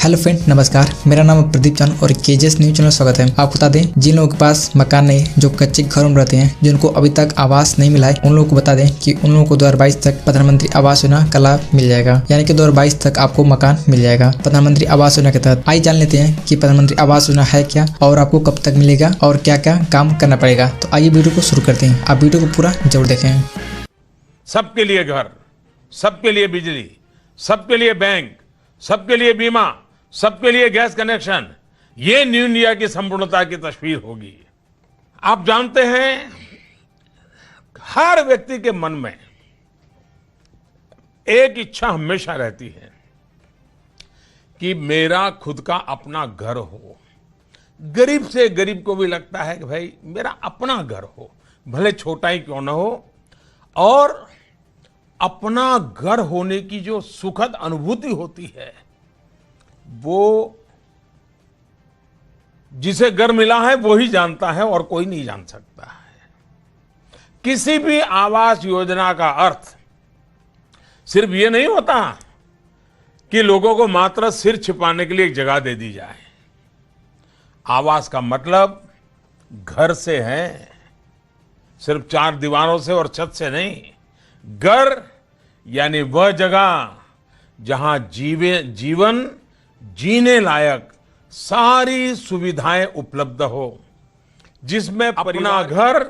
Hello friend, नमस्कार। मेरा नाम है प्रदीप चंद और केजेस न्यूज चैनल स्वागत है। आपको बता दें, जिन लोगों के पास मकान नहीं, जो कच्चे घरों में रहते हैं, जिनको अभी तक आवास नहीं मिला है, उन लोगों को बता दें कि उन लोगों को 2022 तक प्रधानमंत्री आवास योजना का लाभ मिल जाएगा। यानी कि 2022 तक आपको मकान मिल जाएगा प्रधानमंत्री आवास योजना के तहत। आइए जान लेते हैं कि प्रधानमंत्री आवास योजना है क्या और आपको कब तक मिलेगा और क्या क्या काम करना पड़ेगा। तो आइए वीडियो को शुरू करते हैं। आप वीडियो को पूरा जरूर देखें। सबके लिए घर, सबके लिए बिजली, सबके लिए बैंक, सबके लिए बीमा, सबके लिए गैस कनेक्शन, ये न्यू इंडिया की संपूर्णता की तस्वीर होगी। आप जानते हैं, हर व्यक्ति के मन में एक इच्छा हमेशा रहती है कि मेरा खुद का अपना घर हो। गरीब से गरीब को भी लगता है कि भाई मेरा अपना घर हो, भले छोटा ही क्यों ना हो। और अपना घर होने की जो सुखद अनुभूति होती है, वो जिसे घर मिला है वो ही जानता है और कोई नहीं जान सकता है। किसी भी आवास योजना का अर्थ सिर्फ ये नहीं होता कि लोगों को मात्र सिर छिपाने के लिए एक जगह दे दी जाए। आवास का मतलब घर से है, सिर्फ चार दीवारों से और छत से नहीं। घर यानी वह जगह जहां जीवन जीने लायक सारी सुविधाएं उपलब्ध हो, जिसमें अपना घर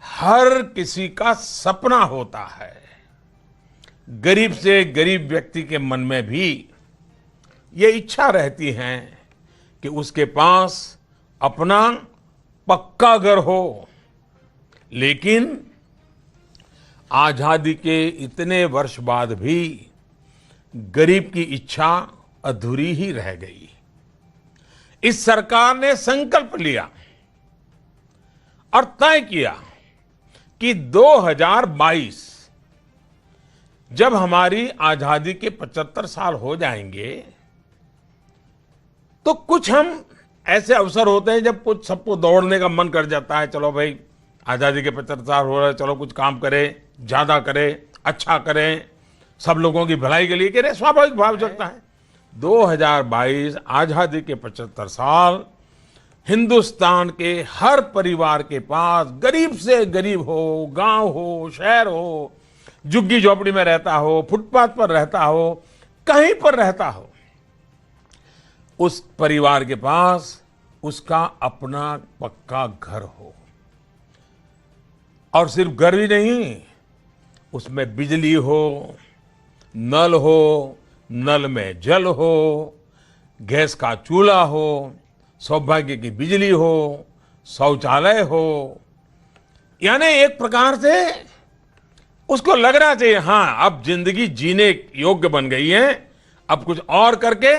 हर किसी का सपना होता है। गरीब से गरीब व्यक्ति के मन में भी ये इच्छा रहती है कि उसके पास अपना पक्का घर हो। लेकिन आजादी के इतने वर्ष बाद भी गरीब की इच्छा अधूरी ही रह गई। इस सरकार ने संकल्प लिया और तय किया कि 2022 जब हमारी आजादी के 75 साल हो जाएंगे, तो कुछ हम ऐसे अवसर होते हैं जब कुछ सबको दौड़ने का मन कर जाता है। चलो भाई, आजादी के 75 साल हो रहे, चलो कुछ काम करें, ज्यादा करें, अच्छा करें, सब लोगों की भलाई के लिए करें। स्वाभाविक भाव जगता है। 2022 आजादी के 75 साल, हिंदुस्तान के हर परिवार के पास, गरीब से गरीब हो, गांव हो, शहर हो, झुग्गी झोपड़ी में रहता हो, फुटपाथ पर रहता हो, कहीं पर रहता हो, उस परिवार के पास उसका अपना पक्का घर हो। और सिर्फ घर ही नहीं, उसमें बिजली हो, नल हो, नल में जल हो, गैस का चूल्हा हो, सौभाग्य की बिजली हो, शौचालय हो। यानी एक प्रकार से उसको लगना चाहिए, हाँ अब जिंदगी जीने योग्य बन गई है, अब कुछ और करके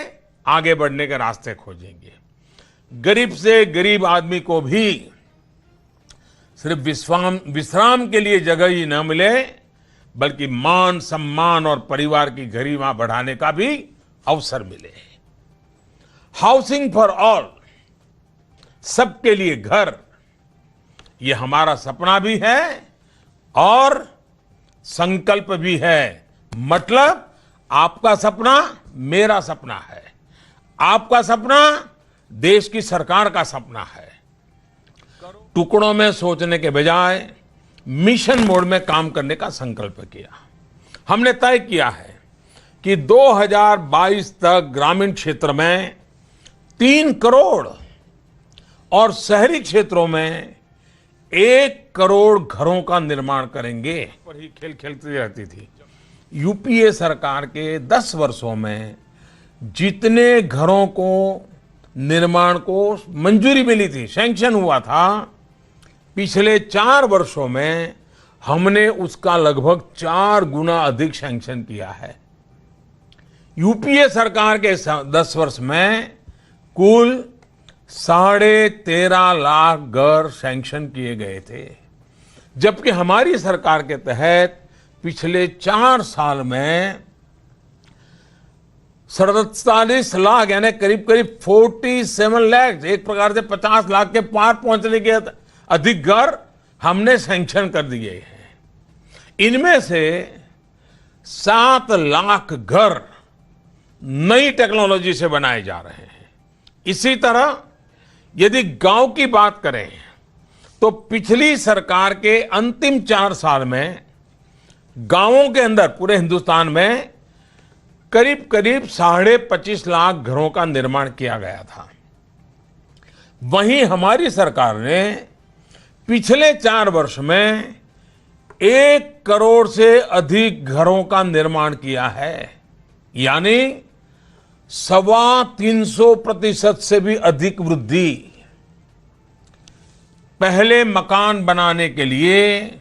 आगे बढ़ने के रास्ते खोजेंगे। गरीब से गरीब आदमी को भी सिर्फ विश्राम के लिए जगह ही न मिले, बल्कि मान सम्मान और परिवार की गरिमा बढ़ाने का भी अवसर मिले। हाउसिंग फॉर ऑल, सबके लिए घर, ये हमारा सपना भी है और संकल्प भी है। मतलब आपका सपना मेरा सपना है, आपका सपना देश की सरकार का सपना है। टुकड़ों में सोचने के बजाय मिशन मोड में काम करने का संकल्प किया। हमने तय किया है कि 2022 तक ग्रामीण क्षेत्र में 3 करोड़ और शहरी क्षेत्रों में 1 करोड़ घरों का निर्माण करेंगे। पर ही खेल खेलती रहती थी। यूपीए सरकार के 10 वर्षों में जितने घरों को निर्माण को मंजूरी मिली थी, सैंक्शन हुआ था, पिछले 4 वर्षों में हमने उसका लगभग 4 गुना अधिक सैंक्शन किया है। यूपीए सरकार के 10 वर्ष में कुल 13.5 लाख घर सैंक्शन किए गए थे, जबकि हमारी सरकार के तहत पिछले 4 साल में 47 लाख यानी करीब करीब 47 लाख, एक प्रकार से 50 लाख के पार पहुंचने के अधिक घर हमने सैंक्शन कर दिए हैं। इनमें से 7 लाख घर नई टेक्नोलॉजी से बनाए जा रहे हैं। इसी तरह यदि गांव की बात करें तो पिछली सरकार के अंतिम 4 साल में गांवों के अंदर पूरे हिंदुस्तान में करीब करीब 25.5 लाख घरों का निर्माण किया गया था। वहीं हमारी सरकार ने पिछले 4 वर्ष में 1 करोड़ से अधिक घरों का निर्माण किया है, यानी 325% से भी अधिक वृद्धि। पहले मकान बनाने के लिए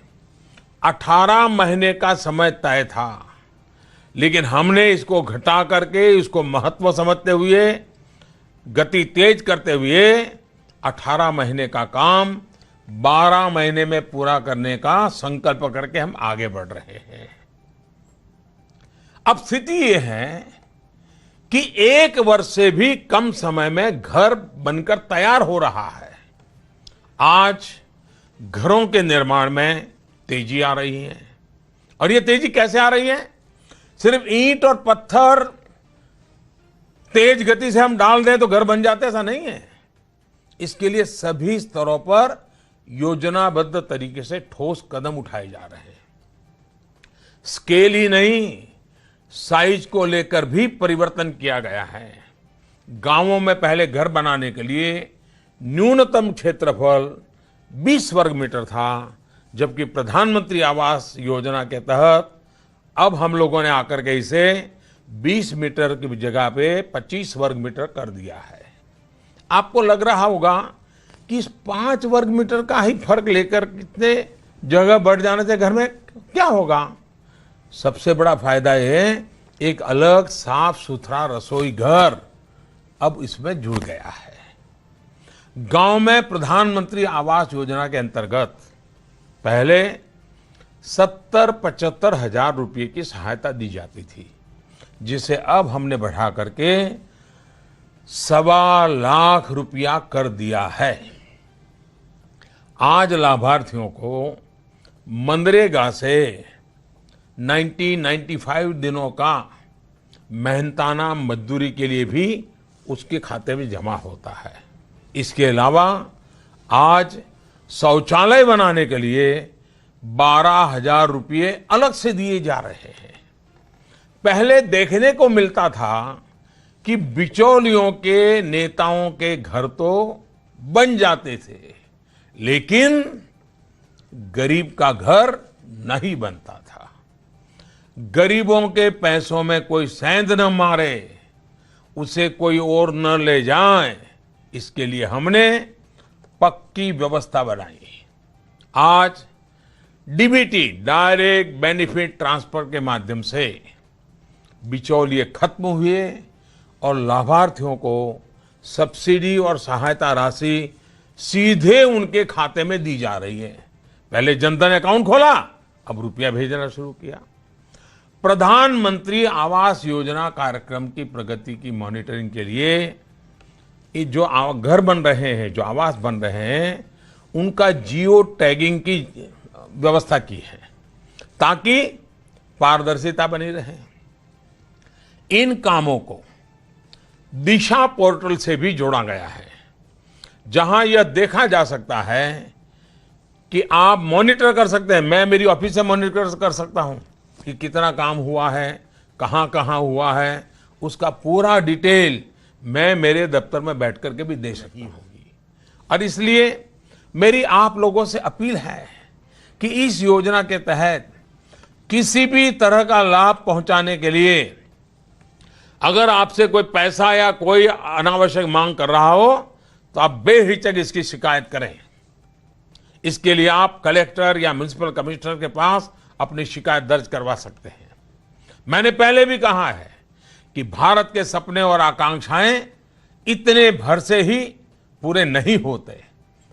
18 महीने का समय तय था, लेकिन हमने इसको घटा करके इसको महत्व समझते हुए गति तेज करते हुए 18 महीने का काम 12 महीने में पूरा करने का संकल्प करके हम आगे बढ़ रहे हैं। अब स्थिति ये है कि 1 वर्ष से भी कम समय में घर बनकर तैयार हो रहा है। आज घरों के निर्माण में तेजी आ रही है। और ये तेजी कैसे आ रही है? सिर्फ ईंट और पत्थर तेज गति से हम डाल दें तो घर बन जाते, ऐसा नहीं है। इसके लिए सभी स्तरों पर योजनाबद्ध तरीके से ठोस कदम उठाए जा रहे हैं। स्केल ही नहीं, साइज को लेकर भी परिवर्तन किया गया है। गांवों में पहले घर बनाने के लिए न्यूनतम क्षेत्रफल 20 वर्ग मीटर था, जबकि प्रधानमंत्री आवास योजना के तहत अब हम लोगों ने आकर के इसे 20 मीटर की जगह पे 25 वर्ग मीटर कर दिया है। आपको लग रहा होगा कि इस 5 वर्ग मीटर का ही फर्क लेकर कितने जगह बढ़ जाने से घर में क्या होगा? सबसे बड़ा फायदा ये एक अलग साफ सुथरा रसोई घर अब इसमें जुड़ गया है। गांव में प्रधानमंत्री आवास योजना के अंतर्गत पहले 70-75 हजार रुपये की सहायता दी जाती थी, जिसे अब हमने बढ़ा करके 1.25 लाख रुपया कर दिया है। आज लाभार्थियों को मनरेगा से 95 दिनों का मेहनताना मजदूरी के लिए भी उसके खाते में जमा होता है। इसके अलावा आज शौचालय बनाने के लिए 12,000 रुपये अलग से दिए जा रहे हैं। पहले देखने को मिलता था कि बिचौलियों के नेताओं के घर तो बन जाते थे, लेकिन गरीब का घर नहीं बनता था। गरीबों के पैसों में कोई सेंध न मारे, उसे कोई और न ले जाए, इसके लिए हमने पक्की व्यवस्था बनाई। आज डीबीटी, डायरेक्ट बेनिफिट ट्रांसफर के माध्यम से बिचौलिए खत्म हुए और लाभार्थियों को सब्सिडी और सहायता राशि सीधे उनके खाते में दी जा रही है। पहले जनधन अकाउंट खोला, अब रुपया भेजना शुरू किया। प्रधानमंत्री आवास योजना कार्यक्रम की प्रगति की मॉनिटरिंग के लिए ये जो घर बन रहे हैं, जो आवास बन रहे हैं, उनका जियो टैगिंग की व्यवस्था की है ताकि पारदर्शिता बनी रहे। इन कामों को दिशा पोर्टल से भी जोड़ा गया है, जहां यह देखा जा सकता है कि आप मॉनिटर कर सकते हैं। मैं मेरी ऑफिस से मॉनिटर कर सकता हूं कि कितना काम हुआ है, कहां कहां हुआ है, उसका पूरा डिटेल मैं मेरे दफ्तर में बैठ करके भी दे सकती होगी। और इसलिए मेरी आप लोगों से अपील है कि इस योजना के तहत किसी भी तरह का लाभ पहुंचाने के लिए अगर आपसे कोई पैसा या कोई अनावश्यक मांग कर रहा हो तो आप बेहिचक इसकी शिकायत करें। इसके लिए आप कलेक्टर या म्युनिसिपल कमिश्नर के पास अपनी शिकायत दर्ज करवा सकते हैं। मैंने पहले भी कहा है कि भारत के सपने और आकांक्षाएं इतने भर से ही पूरे नहीं होते।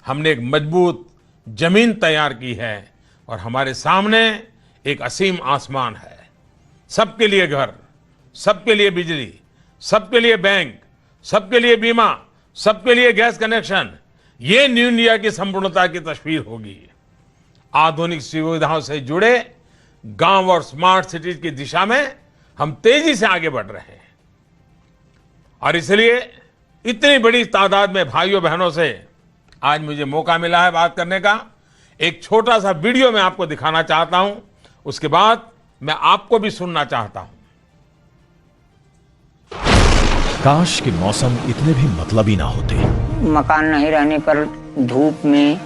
हमने एक मजबूत जमीन तैयार की है और हमारे सामने एक असीम आसमान है। सबके लिए घर, सबके लिए बिजली, सबके लिए बैंक, सबके लिए बीमा, सबके लिए गैस कनेक्शन, ये न्यू इंडिया की संपूर्णता की तस्वीर होगी। आधुनिक सुविधाओं से जुड़े गांव और स्मार्ट सिटीज की दिशा में हम तेजी से आगे बढ़ रहे हैं। और इसलिए इतनी बड़ी तादाद में भाइयों बहनों से आज मुझे मौका मिला है बात करने का। एक छोटा सा वीडियो मैं आपको दिखाना चाहता हूं, उसके बाद मैं आपको भी सुनना चाहता हूं। काश के मौसम इतने भी मतलबी ना होते। मकान नहीं रहने पर धूप में,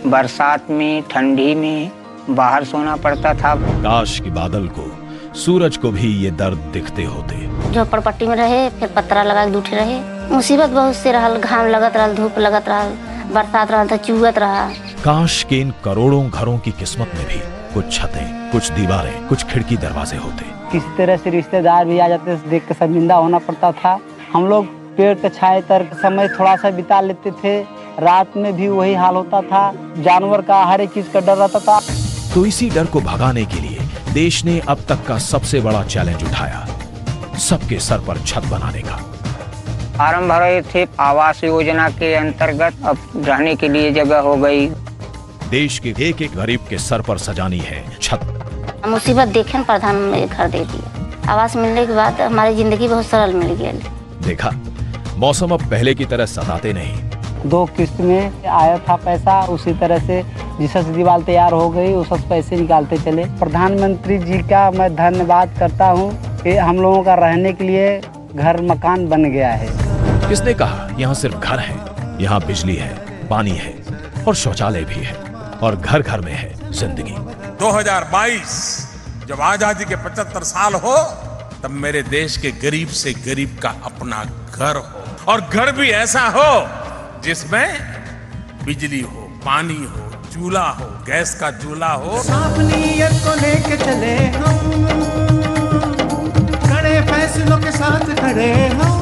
बरसात में, ठंडी में बाहर सोना पड़ता था। काश के बादल को, सूरज को भी ये दर्द दिखते होते। झोपड़पट्टी में रहे, फिर पत्रा लगा के दूठे रहे। मुसीबत बहुत से रहल, घाम लगत रहल, धूप लगत रहल, बरसात रहल तो चुगत रहा। काश के इन करोड़ों घरों की किस्मत में भी कुछ छतें, कुछ दीवारें, कुछ खिड़की दरवाजे होते। किसी तरह से रिश्तेदार भी आ जाते, देख के शर्मिंदा होना पड़ता था। हम लोग पेड़ के छाए तर समय थोड़ा सा बिता लेते थे। रात में भी वही हाल होता था। जानवर का, हर एक चीज का डर रहता था। तो इसी डर को भगाने के लिए देश ने अब तक का सबसे बड़ा चैलेंज उठाया, सबके सर पर छत बनाने का। फार्म भरे थे आवास योजना के अंतर्गत, अब रहने के लिए जगह हो गई। देश के एक एक गरीब के सर पर सजानी है छत। मुसीबत देखे प्रधान ने घर दे दिया। आवास मिलने के बाद हमारी जिंदगी बहुत सरल मिल गई। देखा, मौसम अब पहले की तरह सताते नहीं। 2 किस्त में आया था पैसा, उसी तरह से जिसस दीवार तैयार हो गई उसस पैसे निकालते चले। प्रधानमंत्री जी का मैं धन्यवाद करता हूँ कि हम लोगों का रहने के लिए घर मकान बन गया है। किसने कहा यहाँ सिर्फ घर है? यहाँ बिजली है, पानी है और शौचालय भी है, और घर घर में है जिंदगी। 2022 जब आजादी के 75 साल हो, तब मेरे देश के गरीब से गरीब का अपना घर हो, और घर भी ऐसा हो जिसमें बिजली हो, पानी हो, चूल्हा हो, गैस का चूल्हा हो। अपनी नीयत को लेके चले हम, कड़े फैसलों के साथ खड़े हम।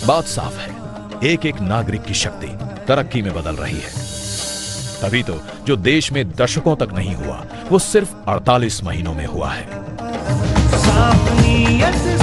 बात साफ है, एक एक नागरिक की शक्ति तरक्की में बदल रही है। तभी तो जो देश में दशकों तक नहीं हुआ, वो सिर्फ 48 महीनों में हुआ है। साफ नीयत से